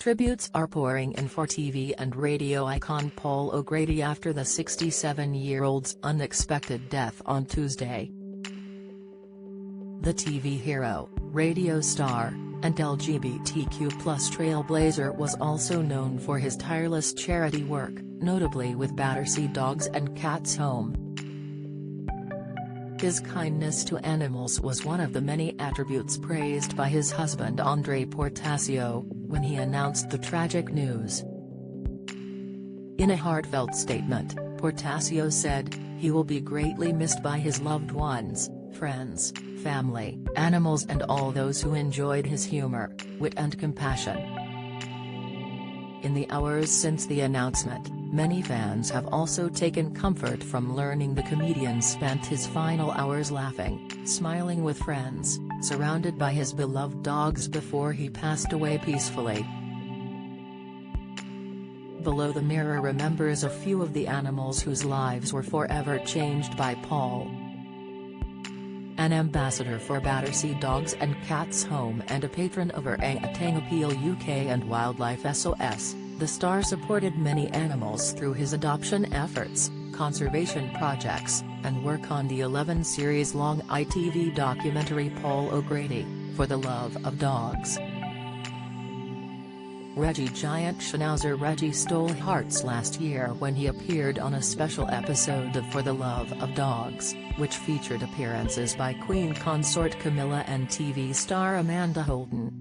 Tributes are pouring in for TV and radio icon Paul O'Grady after the 67-year-old's unexpected death on Tuesday. The TV hero, radio star, and LGBTQ+ trailblazer was also known for his tireless charity work, notably with Battersea Dogs and Cats Home. His kindness to animals was one of the many attributes praised by his husband Andre Portacio, when he announced the tragic news. In a heartfelt statement, Portacio said, "He will be greatly missed by his loved ones, friends, family, animals and all those who enjoyed his humor, wit and compassion." In the hours since the announcement, many fans have also taken comfort from learning the comedian spent his final hours laughing, smiling with friends, surrounded by his beloved dogs before he passed away peacefully. Below the Mirror remembers a few of the animals whose lives were forever changed by Paul. An ambassador for Battersea Dogs and Cats Home and a patron of Orangutan Appeal UK and Wildlife SOS, the star supported many animals through his adoption efforts, conservation projects, and work on the 11-series-long ITV documentary Paul O'Grady, For the Love of Dogs. Reggie Giant Schnauzer Reggie stole hearts last year when he appeared on a special episode of For the Love of Dogs, which featured appearances by Queen consort Camilla and TV star Amanda Holden.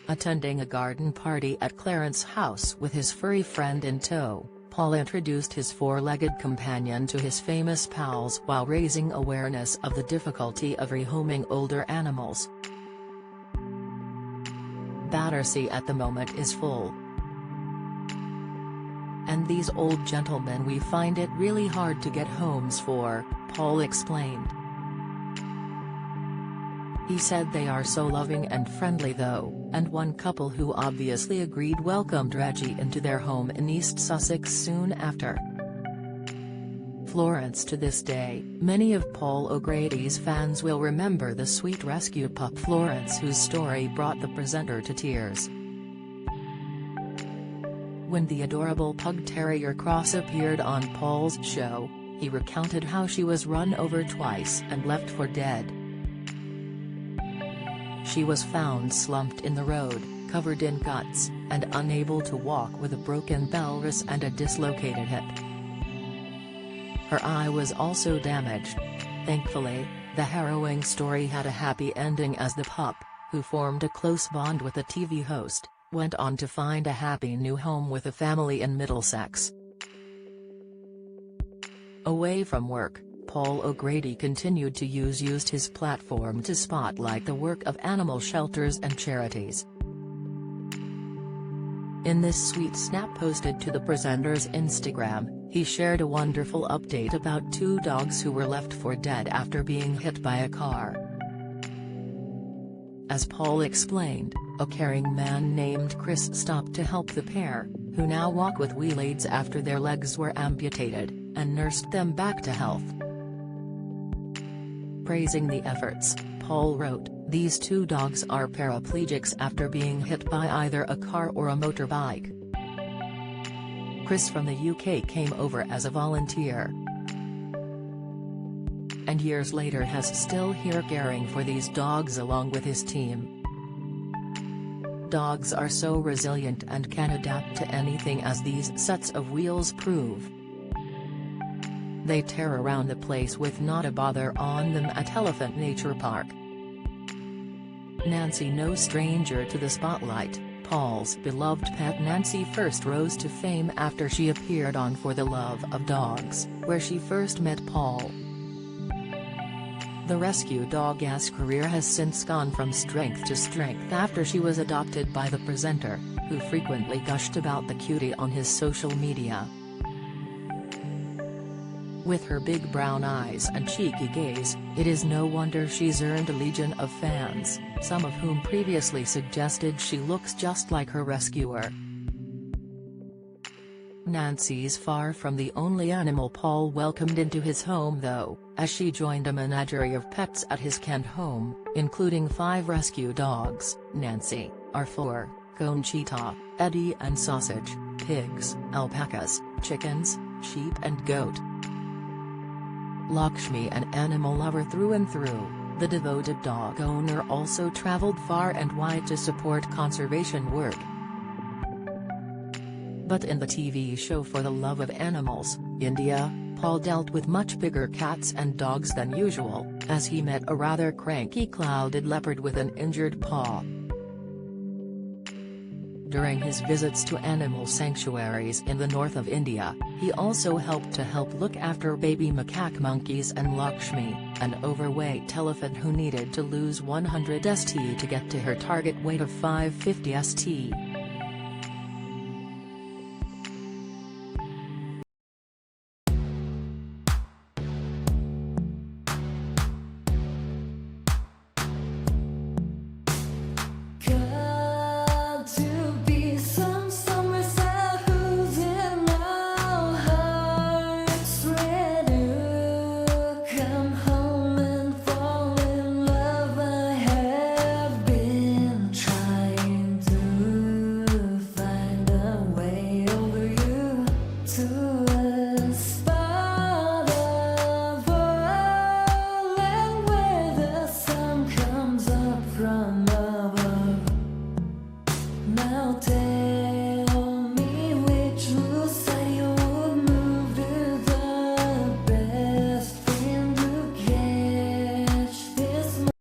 Attending a garden party at Clarence House with his furry friend in tow, Paul introduced his four-legged companion to his famous pals while raising awareness of the difficulty of rehoming older animals. Battersea at the moment is full. And these old gentlemen, we find it really hard to get homes for, Paul explained. He said they are so loving and friendly though, and one couple who obviously agreed welcomed Reggie into their home in East Sussex soon after. Florence. To this day, many of Paul O'Grady's fans will remember the sweet rescue pup Florence, whose story brought the presenter to tears. When the adorable pug terrier Cross appeared on Paul's show, he recounted how she was run over twice and left for dead. She was found slumped in the road, covered in guts, and unable to walk with a broken pelvis and a dislocated hip. Her eye was also damaged. Thankfully, the harrowing story had a happy ending as the pup, who formed a close bond with the TV host, went on to find a happy new home with a family in Middlesex. Away from work, Paul O'Grady continued to use his platform to spotlight the work of animal shelters and charities. In this sweet snap posted to the presenter's Instagram, he shared a wonderful update about two dogs who were left for dead after being hit by a car. As Paul explained, a caring man named Chris stopped to help the pair, who now walk with wheel aids after their legs were amputated, and nursed them back to health. Praising the efforts, Paul wrote, "These two dogs are paraplegics after being hit by either a car or a motorbike. Chris from the UK came over as a volunteer, and years later has still here caring for these dogs along with his team. Dogs are so resilient and can adapt to anything, as these sets of wheels prove. They tear around the place with not a bother on them at Elephant Nature Park." Nancy, no stranger to the spotlight, Paul's beloved pet Nancy first rose to fame after she appeared on For the Love of Dogs, where she first met Paul. The rescue dog's career has since gone from strength to strength after she was adopted by the presenter, who frequently gushed about the cutie on his social media. With her big brown eyes and cheeky gaze, it is no wonder she's earned a legion of fans, some of whom previously suggested she looks just like her rescuer. Nancy's far from the only animal Paul welcomed into his home though, as she joined a menagerie of pets at his Kent home, including 5 rescue dogs. Nancy, are 4, conchita, Eddie and sausage, pigs, alpacas, chickens, sheep and goat. Lakshmi, an animal lover through and through, the devoted dog owner also traveled far and wide to support conservation work. But in the TV show For the Love of Animals, India, Paul dealt with much bigger cats and dogs than usual, as he met a rather cranky clouded leopard with an injured paw. During his visits to animal sanctuaries in the north of India, he also helped look after baby macaque monkeys and Lakshmi, an overweight elephant who needed to lose 100 st to get to her target weight of 550 st.